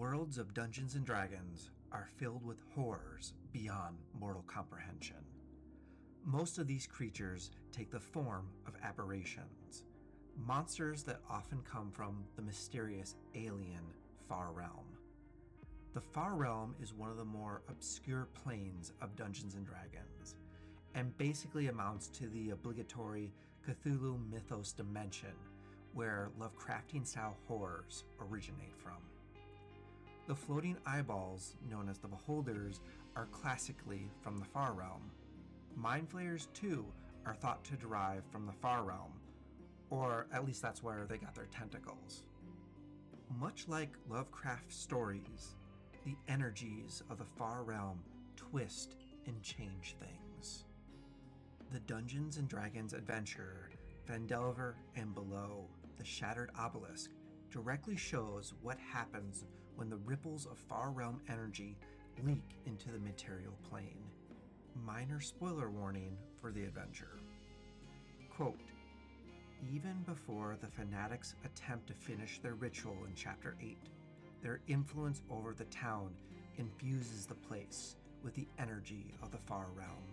worlds of Dungeons & Dragons are filled with horrors beyond mortal comprehension. Most of these creatures take the form of aberrations, monsters that often come from the mysterious alien Far Realm. The Far Realm is one of the more obscure planes of Dungeons & Dragons, and basically amounts to the obligatory Cthulhu mythos dimension where Lovecraftian-style horrors originate from. The floating eyeballs, known as the Beholders, are classically from the Far Realm. Mind Flayers, too, are thought to derive from the Far Realm, or at least that's where they got their tentacles. Much like Lovecraft stories, the energies of the Far Realm twist and change things. The Dungeons & Dragons adventure, Phandelver and Below, the Shattered Obelisk, directly shows what happens when the ripples of Far Realm energy leak into the material plane. Minor spoiler warning for the adventure. Quote, even before the fanatics attempt to finish their ritual in Chapter 8, their influence over the town infuses the place with the energy of the Far Realm.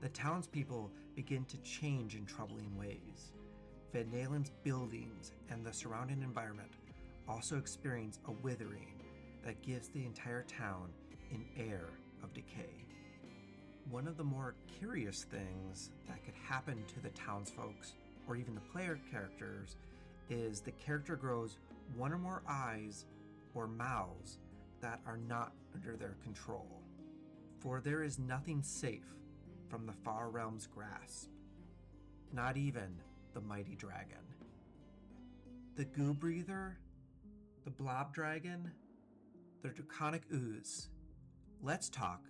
The townspeople begin to change in troubling ways. Van Nalen's buildings and the surrounding environment also experience a withering that gives the entire town an air of decay. One of the more curious things that could happen to the townsfolks, or even the player characters, is the character grows one or more eyes or mouths that are not under their control. For there is nothing safe from the Far Realm's grasp, not even the mighty dragon. The Goo Breather, the Blob Dragon, the Draconic Ooze. Let's talk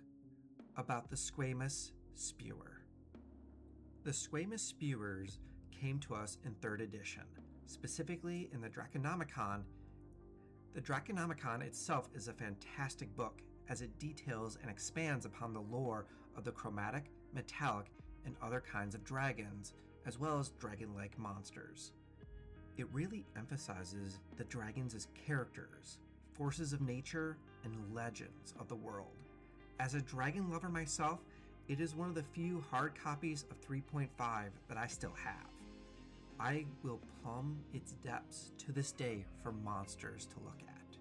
about the Squamous Spewer. The Squamous Spewers came to us in 3rd edition, specifically in the Draconomicon. The Draconomicon itself is a fantastic book as it details and expands upon the lore of the chromatic, metallic, and other kinds of dragons, as well as dragon-like monsters. It really emphasizes the dragons as characters, forces of nature, and legends of the world. As a dragon lover myself, it is one of the few hard copies of 3.5 that I still have. I will plumb its depths to this day for monsters to look at.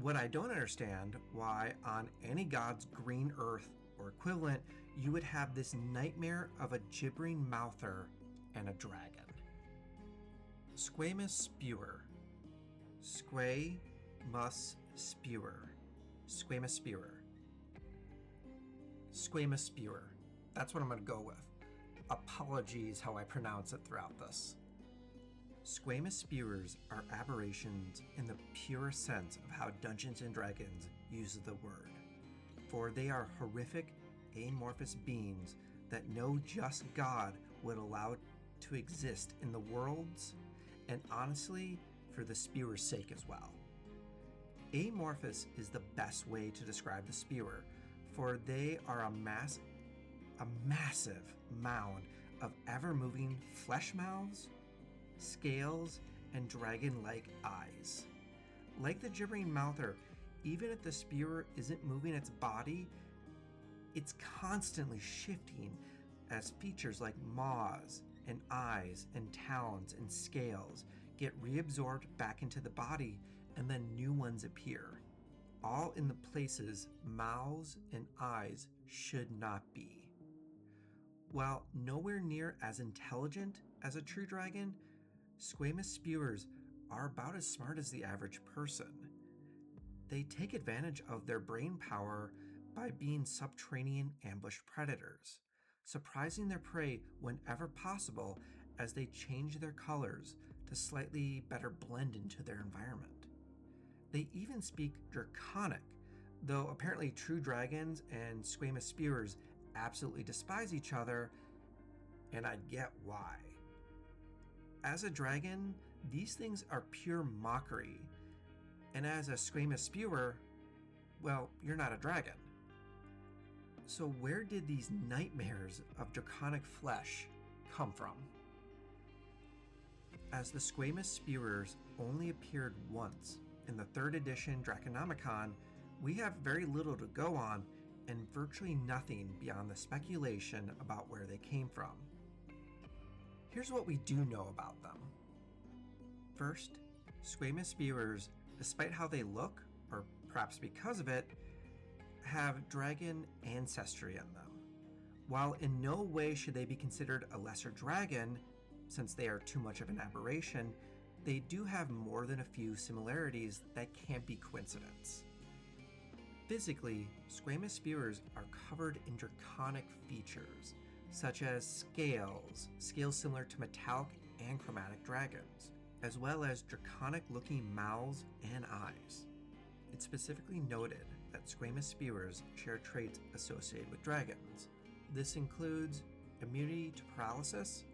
What I don't understand why on any god's green earth or equivalent, you would have this nightmare of a gibbering mouther and a dragon. Squamous Spewer. Squamous Spewer. Squamous Spewer. Squamous Spewer. That's what I'm going to go with. Apologies how I pronounce it throughout this. Squamous Spewers are aberrations in the pure sense of how Dungeons & Dragons uses the word. For they are horrific, amorphous beings that no just God would allow to exist in the worlds, and honestly, for the spewer's sake as well. Amorphous is the best way to describe the spewer, for they are a massive mound of ever-moving flesh mouths, scales, and dragon-like eyes. Like the gibbering mouther, even if the spewer isn't moving its body, it's constantly shifting as features like maws and eyes and talons and scales get reabsorbed back into the body and then new ones appear, all in the places mouths and eyes should not be. While nowhere near as intelligent as a true dragon, Squamous Spewers are about as smart as the average person. They take advantage of their brain power by being subterranean ambush predators, surprising their prey whenever possible as they change their colors to slightly better blend into their environment. They even speak Draconic, though apparently true dragons and Squamous Spewers absolutely despise each other, and I get why. As a dragon, these things are pure mockery, and as a Squamous Spewer, well, you're not a dragon. So where did these nightmares of draconic flesh come from? As the Squamous Spewers only appeared once in the 3rd edition Draconomicon, we have very little to go on and virtually nothing beyond the speculation about where they came from. Here's what we do know about them. First, Squamous Spewers, despite how they look, or perhaps because of it, have dragon ancestry in them. While in no way should they be considered a lesser dragon, since they are too much of an aberration, they do have more than a few similarities that can't be coincidence. Physically, Squamous Spewers are covered in draconic features, such as scales similar to metallic and chromatic dragons, as well as draconic-looking mouths and eyes. It's specifically noted that Squamous Spewers share traits associated with dragons. This includes immunity to paralysis,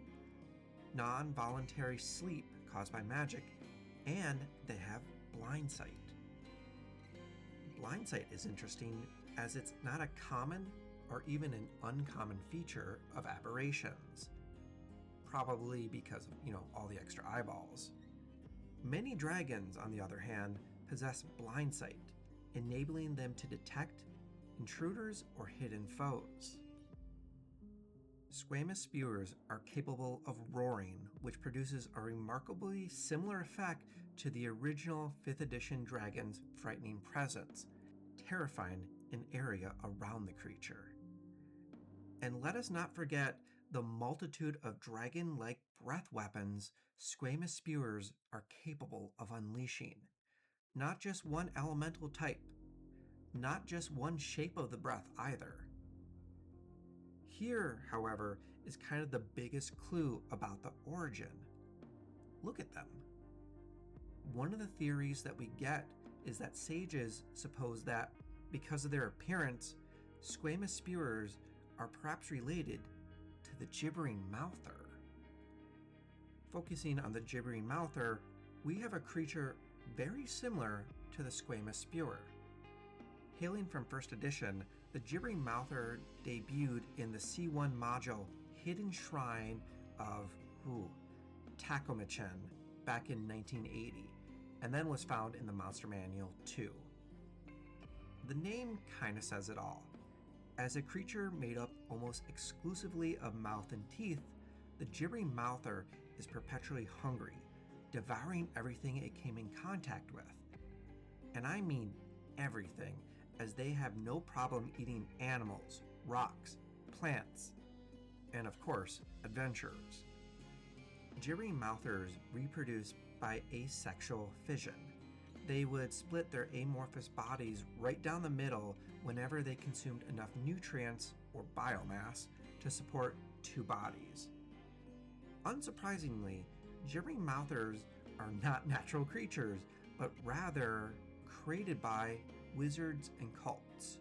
non-voluntary sleep caused by magic, and they have blind sight. Blind sight is interesting as it's not a common or even an uncommon feature of aberrations, probably because of, all the extra eyeballs. Many dragons, on the other hand, possess blind sight, enabling them to detect intruders or hidden foes. Squamous Spewers are capable of roaring, which produces a remarkably similar effect to the original 5th edition dragon's frightening presence, terrifying an area around the creature. And let us not forget the multitude of dragon-like breath weapons Squamous Spewers are capable of unleashing. Not just one elemental type, not just one shape of the breath either. Here, however, is kind of the biggest clue about the origin. Look at them. One of the theories that we get is that sages suppose that, because of their appearance, Squamous Spewers are perhaps related to the gibbering mouther. Focusing on the gibbering mouther, we have a creature very similar to the Squamous Spewer. Hailing from 1st edition, the gibbering mouther debuted in the C1 module Hidden Shrine of Takomachin back in 1980, and then was found in the Monster Manual 2. The name kinda says it all. As a creature made up almost exclusively of mouth and teeth, the gibbering mouther is perpetually hungry, devouring everything it came in contact with. And I mean everything, as they have no problem eating animals, rocks, plants, and of course, adventurers. Gibbering mouthers reproduce by asexual fission. They would split their amorphous bodies right down the middle whenever they consumed enough nutrients or biomass to support 2 bodies. Unsurprisingly, gibbering mouthers are not natural creatures, but rather created by wizards and cults.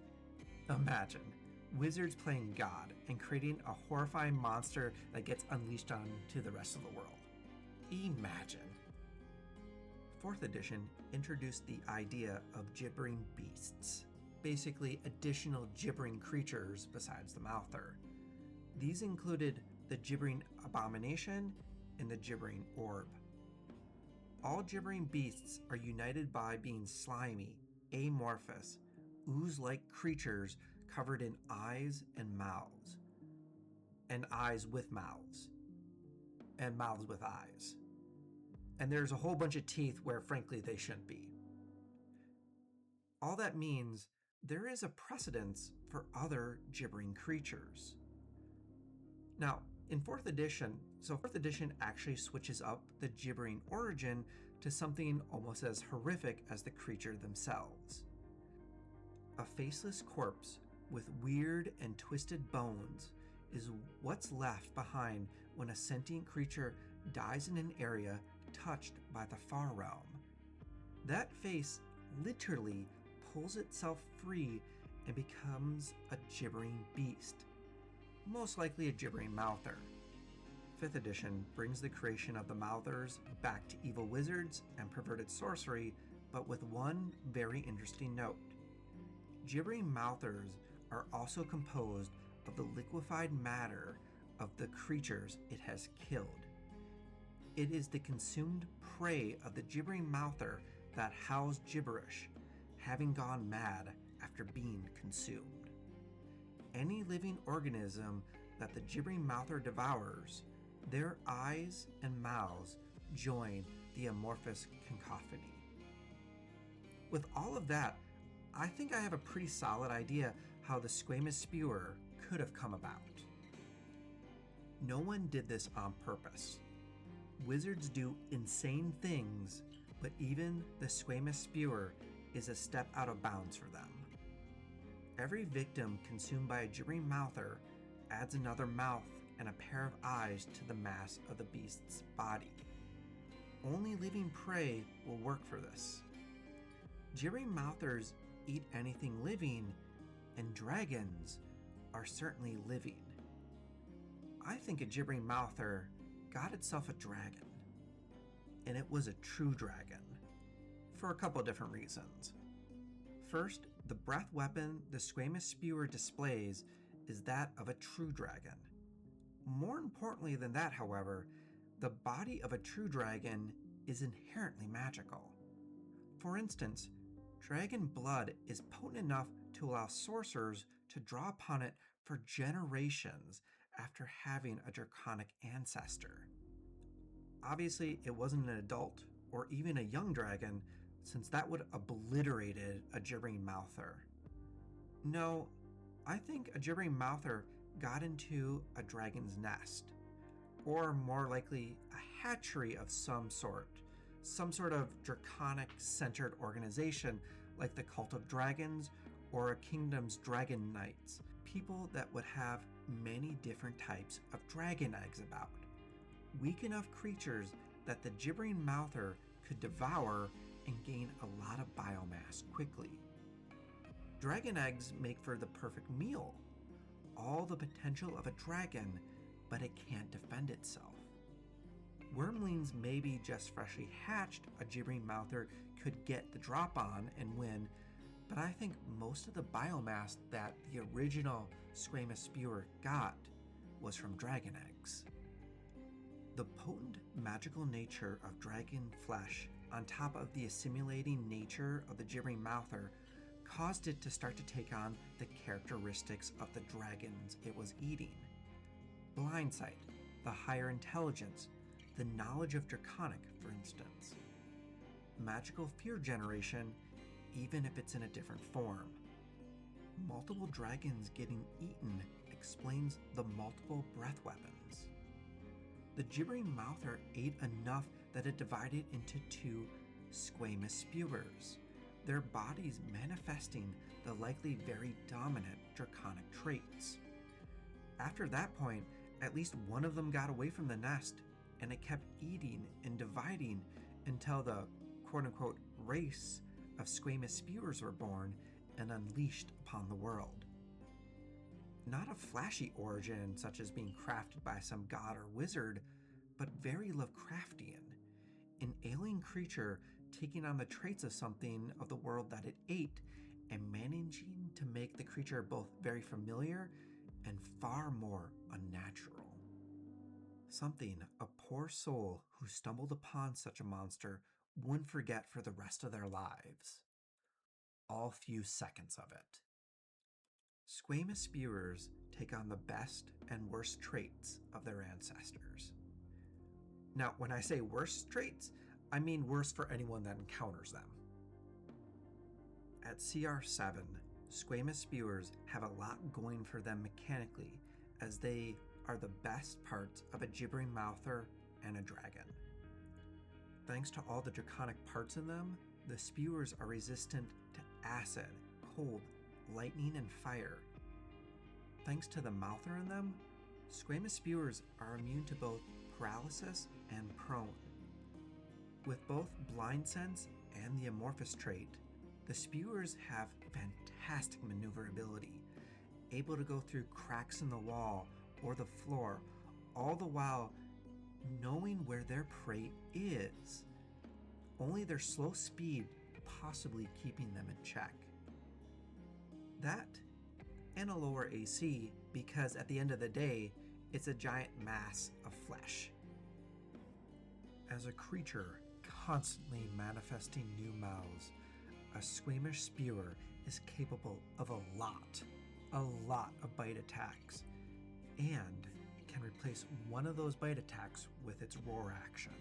Imagine wizards playing God and creating a horrifying monster that gets unleashed onto the rest of the world. Imagine. 4th edition introduced the idea of gibbering beasts, basically additional gibbering creatures besides the mouther. These included the gibbering abomination and the gibbering orb. All gibbering beasts are united by being slimy, amorphous, ooze-like creatures covered in eyes and mouths, and eyes with mouths, and mouths with eyes. And there's a whole bunch of teeth where frankly they shouldn't be. All that means there is a precedence for other gibbering creatures. Now, in 4th edition, 4th edition actually switches up the gibbering origin to something almost as horrific as the creature themselves. A faceless corpse with weird and twisted bones is what's left behind when a sentient creature dies in an area touched by the far realm. That face literally pulls itself free and becomes a gibbering beast, most likely a gibbering mouther. 5th edition brings the creation of the mouthers back to evil wizards and perverted sorcery, but with one very interesting note. Gibbering mouthers are also composed of the liquefied matter of the creatures it has killed. It is the consumed prey of the gibbering mouther that howls gibberish, having gone mad after being consumed. Any living organism that the gibbering mouther devours, their eyes and mouths join the amorphous cacophony. With all of that, I think I have a pretty solid idea how the Squamous Spewer could have come about. No one did this on purpose. Wizards do insane things, but even the Squamous Spewer is a step out of bounds for them. Every victim consumed by a gibbering mouther adds another mouth and a pair of eyes to the mass of the beast's body. Only living prey will work for this. Gibbering mouthers eat anything living, and dragons are certainly living. I think a gibbering mouther got itself a dragon, and it was a true dragon, for a couple different reasons. First, the breath weapon the Squamous Spewer displays is that of a true dragon. More importantly than that, however, the body of a true dragon is inherently magical. For instance, dragon blood is potent enough to allow sorcerers to draw upon it for generations after having a draconic ancestor. Obviously, it wasn't an adult or even a young dragon, since that would have obliterated a gibbering mouther. No, I think a gibbering mouther got into a dragon's nest, or more likely a hatchery of some sort of draconic-centered organization like the Cult of Dragons or a kingdom's dragon knights, people that would have many different types of dragon eggs about. Weak enough creatures that the gibbering mouther could devour and gain a lot of biomass quickly. Dragon eggs make for the perfect meal. All the potential of a dragon, but it can't defend itself. Wormlings maybe just freshly hatched a gibbering mouther could get the drop on and win, but I think most of the biomass that the original Squamous Spewer got was from dragon eggs. The potent magical nature of dragon flesh on top of the assimilating nature of the gibbering mouther caused it to start to take on the characteristics of the dragons it was eating. Blindsight, the higher intelligence, the knowledge of draconic, for instance. Magical fear generation, even if it's in a different form. Multiple dragons getting eaten explains the multiple breath weapons. The gibbering mouther ate enough that it divided into two Squamous Spewers, their bodies manifesting the likely very dominant draconic traits. After that point, at least one of them got away from the nest, and it kept eating and dividing until the quote-unquote race of Squamous Spewers were born and unleashed upon the world. Not a flashy origin such as being crafted by some god or wizard, but very Lovecraftian. An alien creature taking on the traits of something of the world that it ate and managing to make the creature both very familiar and far more unnatural. Something a poor soul who stumbled upon such a monster wouldn't forget for the rest of their lives. All few seconds of it. Squamous Spewers take on the best and worst traits of their ancestors. Now, when I say worst traits, I mean worse for anyone that encounters them. At CR7, Squamous Spewers have a lot going for them mechanically, as they are the best parts of a gibbering mouther and a dragon. Thanks to all the draconic parts in them, the spewers are resistant to acid, cold, lightning, and fire. Thanks to the mouther in them, Squamous Spewers are immune to both paralysis and prone. With both blind sense and the amorphous trait, the spewers have fantastic maneuverability, able to go through cracks in the wall or the floor, all the while knowing where their prey is. Only their slow speed possibly keeping them in check. That and a lower AC, because at the end of the day, it's a giant mass of flesh. As a creature constantly manifesting new mouths, a Squamous Spewer is capable of a lot of bite attacks, and can replace one of those bite attacks with its roar action.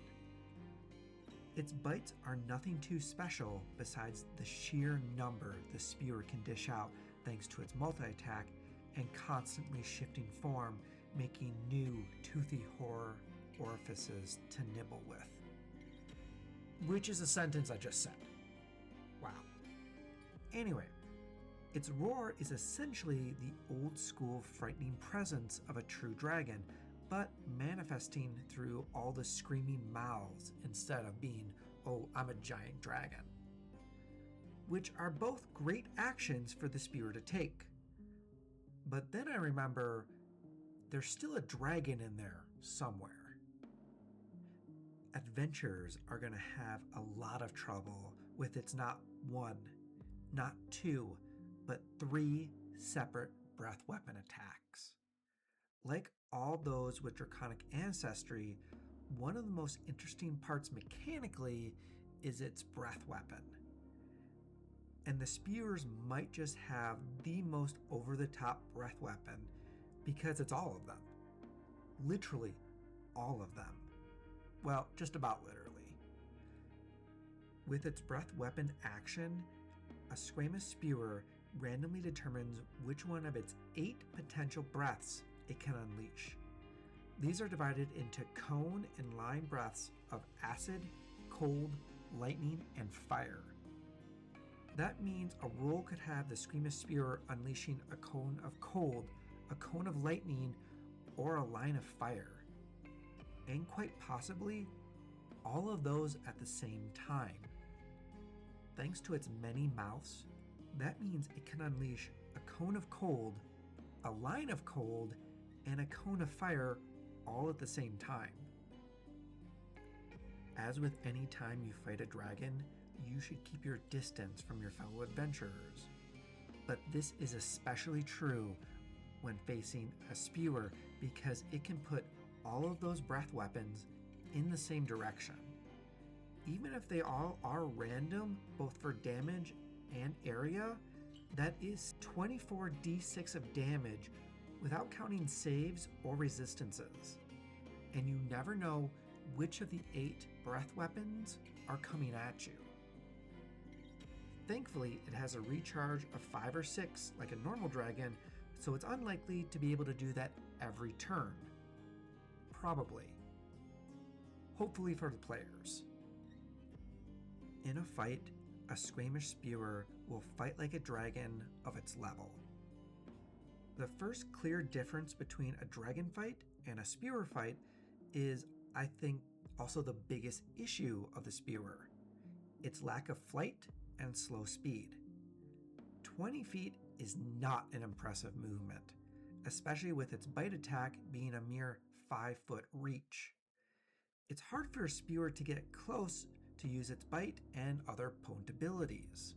Its bites are nothing too special besides the sheer number the spewer can dish out thanks to its multi-attack and constantly shifting form, making new toothy horror orifices to nibble with. Which is a sentence I just said. Wow. Anyway, its roar is essentially the old school frightening presence of a true dragon, but manifesting through all the screaming mouths instead of being, oh, I'm a giant dragon. Which are both great actions for the spewer to take. But then I remember there's still a dragon in there somewhere. Adventurers are going to have a lot of trouble with its not one, not two, but 3 separate breath weapon attacks. Like all those with draconic ancestry, one of the most interesting parts mechanically is its breath weapon. And the spewers might just have the most over-the-top breath weapon because it's all of them. Literally all of them. Well, just about literally. With its breath weapon action, a Squamous Spewer randomly determines which one of its 8 potential breaths it can unleash. These are divided into cone and line breaths of acid, cold, lightning, and fire. That means a roll could have the Squamous Spewer unleashing a cone of cold, a cone of lightning, or a line of fire. And quite possibly, all of those at the same time. Thanks to its many mouths, that means it can unleash a cone of cold, a line of cold, and a cone of fire all at the same time. As with any time you fight a dragon, you should keep your distance from your fellow adventurers. But this is especially true when facing a spewer because it can put all of those breath weapons in the same direction. Even if they all are random, both for damage and area, that is 24d6 of damage without counting saves or resistances. And you never know which of the 8 breath weapons are coming at you. Thankfully, it has a recharge of 5 or 6 like a normal dragon, so it's unlikely to be able to do that every turn. Probably. Hopefully for the players. In a fight, a Squamous Spewer will fight like a dragon of its level. The first clear difference between a dragon fight and a spewer fight is, I think, also the biggest issue of the spewer. Its lack of flight and slow speed. 20 feet is not an impressive movement, especially with its bite attack being a mere 5-foot reach. It's hard for a spewer to get close to use its bite and other potent abilities.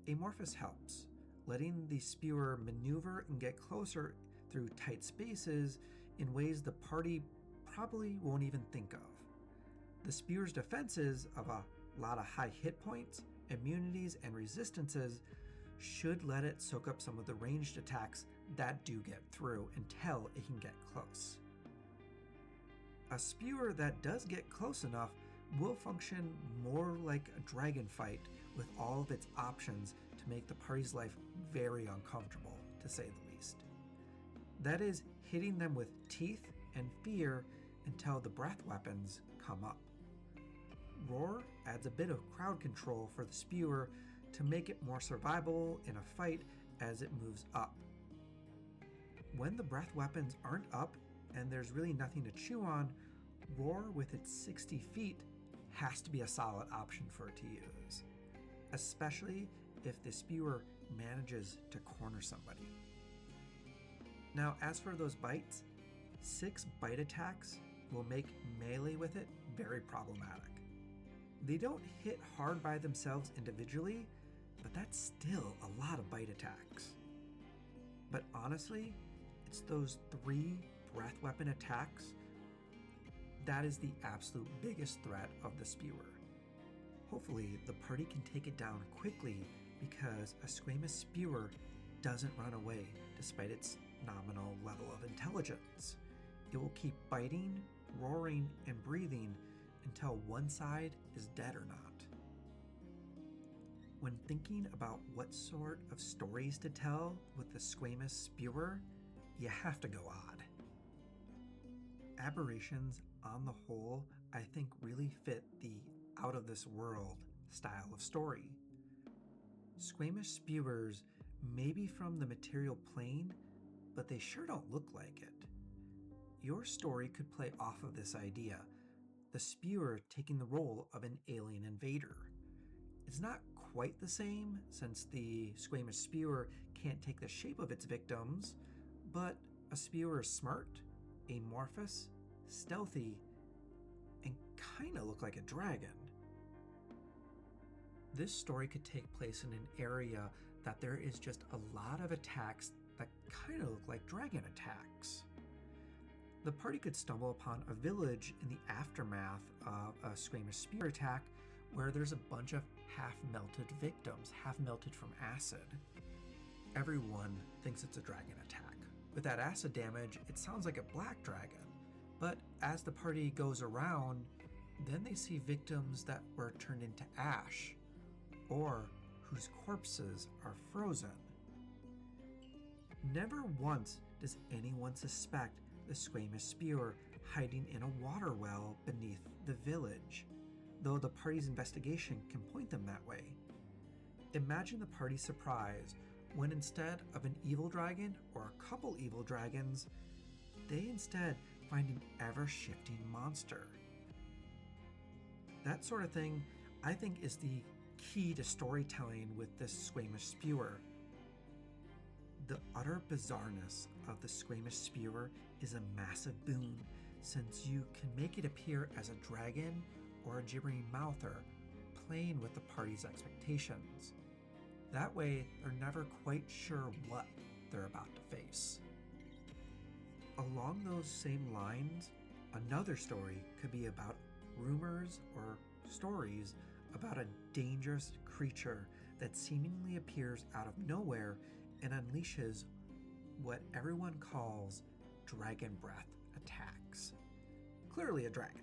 Amorphous helps, letting the spewer maneuver and get closer through tight spaces in ways the party probably won't even think of. The spewer's defenses of a lot of high hit points, immunities, and resistances should let it soak up some of the ranged attacks that do get through until it can get close. A spewer that does get close enough will function more like a dragon fight with all of its options to make the party's life very uncomfortable, to say the least. That is, hitting them with teeth and fear until the breath weapons come up. Roar adds a bit of crowd control for the spewer to make it more survivable in a fight as it moves up. When the breath weapons aren't up and there's really nothing to chew on, Roar with its 60 feet has to be a solid option for it to use, especially if the spewer manages to corner somebody. Now, as for those bites, 6 bite attacks will make melee with it very problematic. They don't hit hard by themselves individually, but that's still a lot of bite attacks. But honestly, it's those 3 breath weapon attacks that is the absolute biggest threat of the spewer. Hopefully, the party can take it down quickly because a Squamous Spewer doesn't run away despite its nominal level of intelligence. It will keep biting, roaring, and breathing until one side is dead or not. When thinking about what sort of stories to tell with the Squamous Spewer, you have to go odd. Aberrations, on the whole, I think really fit the out of this world style of story. Squamous spewers may be from the material plane, but they sure don't look like it. Your story could play off of this idea, the spewer taking the role of an alien invader. It's not quite the same, since the Squamous spewer can't take the shape of its victims, but a spewer is smart, amorphous, stealthy, and kinda look like a dragon. This story could take place in an area that there is just a lot of attacks that kinda look like dragon attacks. The party could stumble upon a village in the aftermath of a Squamous spewer attack where there's a bunch of half-melted victims, half-melted from acid. Everyone thinks it's a dragon attack. With that acid damage, it sounds like a black dragon. But as the party goes around, then they see victims that were turned into ash, or whose corpses are frozen. Never once does anyone suspect the Squamous spewer hiding in a water well beneath the village, though the party's investigation can point them that way. Imagine the party's surprise when instead of an evil dragon or a couple evil dragons, they instead find an ever-shifting monster. That sort of thing, I think, is the key to storytelling with this Squamous spewer. The utter bizarreness of the Squamous spewer is a massive boon, since you can make it appear as a dragon or a gibbering mouther, playing with the party's expectations. That way, they're never quite sure what they're about to face. Along those same lines, another story could be about rumors or stories about a dangerous creature that seemingly appears out of nowhere and unleashes what everyone calls dragon breath attacks. Clearly a dragon.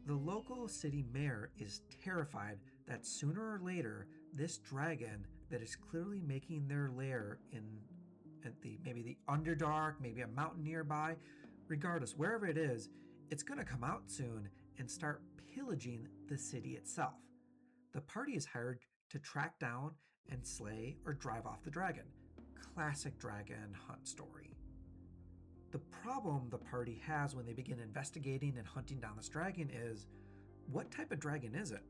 The local city mayor is terrified that sooner or later this dragon that is clearly making their lair maybe the Underdark, maybe a mountain nearby, regardless, wherever it is, it's going to come out soon and start pillaging the city itself. The party is hired to track down and slay or drive off the dragon. Classic dragon hunt story. The problem the party has when they begin investigating and hunting down this dragon is, what type of dragon is it?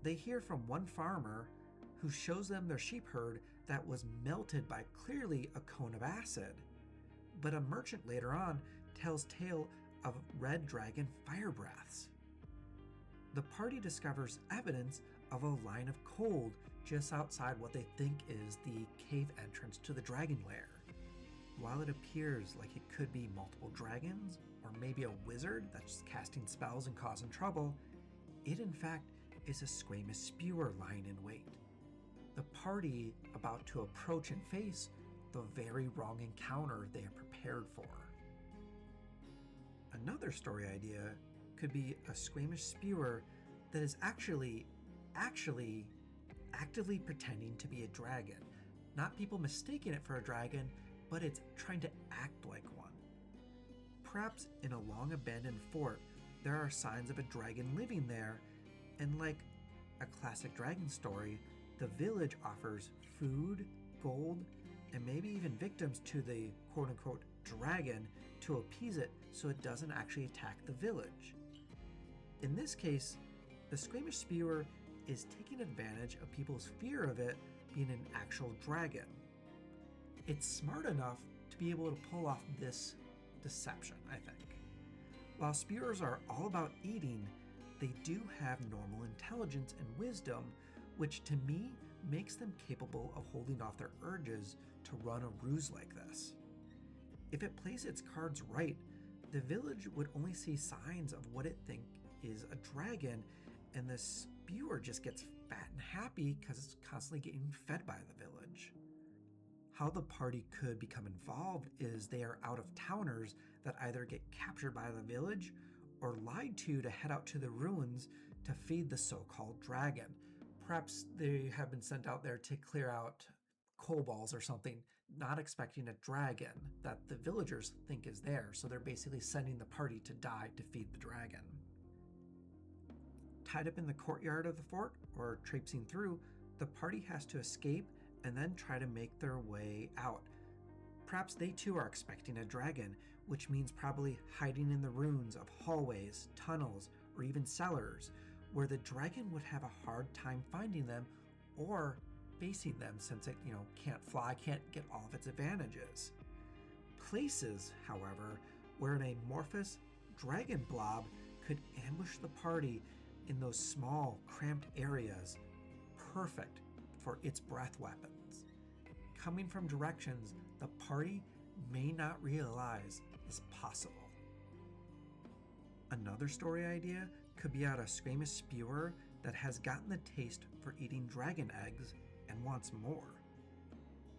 They hear from one farmer who shows them their sheep herd that was melted by clearly a cone of acid. But a merchant later on tells tale of red dragon fire breaths. The party discovers evidence of a line of cold just outside what they think is the cave entrance to the dragon lair. While it appears like it could be multiple dragons, or maybe a wizard that's casting spells and causing trouble, it in fact is a Squamous spewer lying in wait. The party about to approach and face the very wrong encounter they are prepared for. Another story idea could be a Squamous spewer that is actually actively pretending to be a dragon. Not people mistaking it for a dragon, but it's trying to act like one. Perhaps in a long abandoned fort, there are signs of a dragon living there, and like a classic dragon story, the village offers food, gold, and maybe even victims to the quote-unquote dragon to appease it so it doesn't actually attack the village. In this case, the Squamous spewer is taking advantage of people's fear of it being an actual dragon. It's smart enough to be able to pull off this deception, I think. While spewers are all about eating, they do have normal intelligence and wisdom, which to me makes them capable of holding off their urges to run a ruse like this. If it plays its cards right, the village would only see signs of what it thinks is a dragon and the spewer just gets fat and happy because it's constantly getting fed by the village. How the party could become involved is they are out-of-towners that either get captured by the village or lied to head out to the ruins to feed the so-called dragon. Perhaps they have been sent out there to clear out kobolds or something, not expecting a dragon that the villagers think is there, so they're basically sending the party to die to feed the dragon. Tied up in the courtyard of the fort, or traipsing through, the party has to escape and then try to make their way out. Perhaps they too are expecting a dragon, which means probably hiding in the ruins of hallways, tunnels, or even cellars, where the dragon would have a hard time finding them or facing them since it, can't fly, can't get all of its advantages. Places, however, where an amorphous dragon blob could ambush the party in those small, cramped areas, perfect for its breath weapons, coming from directions the party may not realize is possible. Another story idea could be out a Squamous Spewer that has gotten the taste for eating dragon eggs and wants more.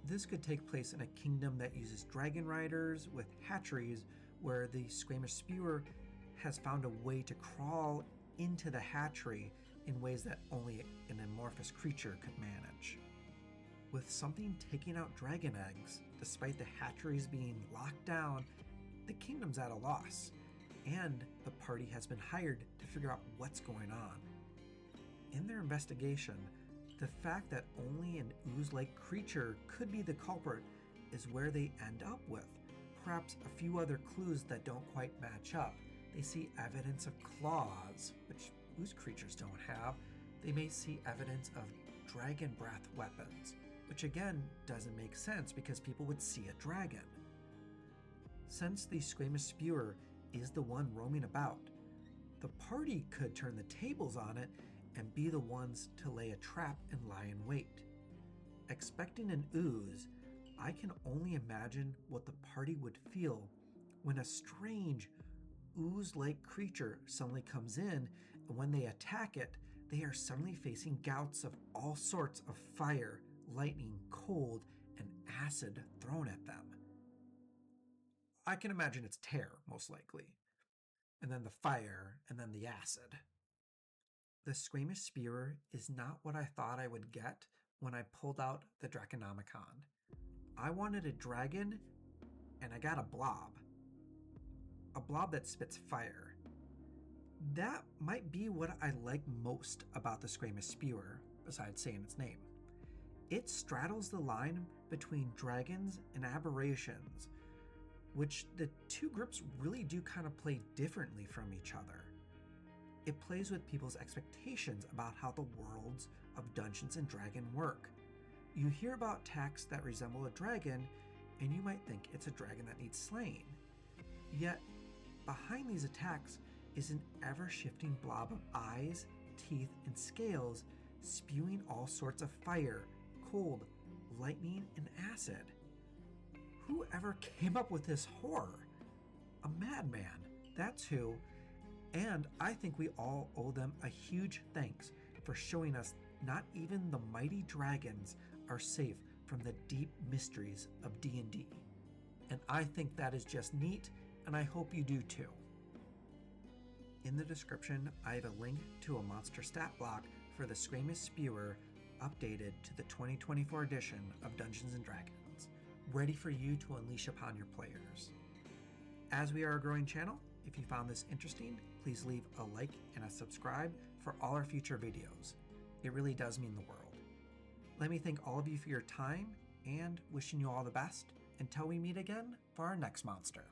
This could take place in a kingdom that uses dragon riders with hatcheries, where the Squamous Spewer has found a way to crawl into the hatchery in ways that only an amorphous creature could manage. With something taking out dragon eggs, despite the hatcheries being locked down, the kingdom's at a loss, and the party has been hired to figure out what's going on. In their investigation, the fact that only an ooze-like creature could be the culprit is where they end up with perhaps a few other clues that don't quite match up. They see evidence of claws, which ooze creatures don't have. They may see evidence of dragon breath weapons, which again doesn't make sense because people would see a dragon. Since the Squamous Spewer is the one roaming about, the party could turn the tables on it and be the ones to lay a trap and lie in wait. Expecting an ooze, I can only imagine what the party would feel when a strange ooze-like creature suddenly comes in, and when they attack it, they are suddenly facing gouts of all sorts of fire, lightning, cold, and acid thrown at them. I can imagine it's terror, most likely. And then the fire, and then the acid. The Squamous Spewer is not what I thought I would get when I pulled out the Draconomicon. I wanted a dragon, and I got a blob. A blob that spits fire. That might be what I like most about the Squamous Spewer, besides saying its name. It straddles the line between dragons and aberrations, which the two groups really do kind of play differently from each other. It plays with people's expectations about how the worlds of Dungeons & Dragons work. You hear about attacks that resemble a dragon, and you might think it's a dragon that needs slaying. Yet, behind these attacks is an ever-shifting blob of eyes, teeth, and scales spewing all sorts of fire, cold, lightning, and acid. Whoever came up with this horror? A madman, that's who. And I think we all owe them a huge thanks for showing us not even the mighty dragons are safe from the deep mysteries of D&D. And I think that is just neat, and I hope you do too. In the description, I have a link to a monster stat block for the Squamous Spewer updated to the 2024 edition of Dungeons & Dragons, ready for you to unleash upon your players. As we are a growing channel, if you found this interesting, please leave a like and a subscribe for all our future videos. It really does mean the world. Let me thank all of you for your time and wishing you all the best until we meet again for our next monster.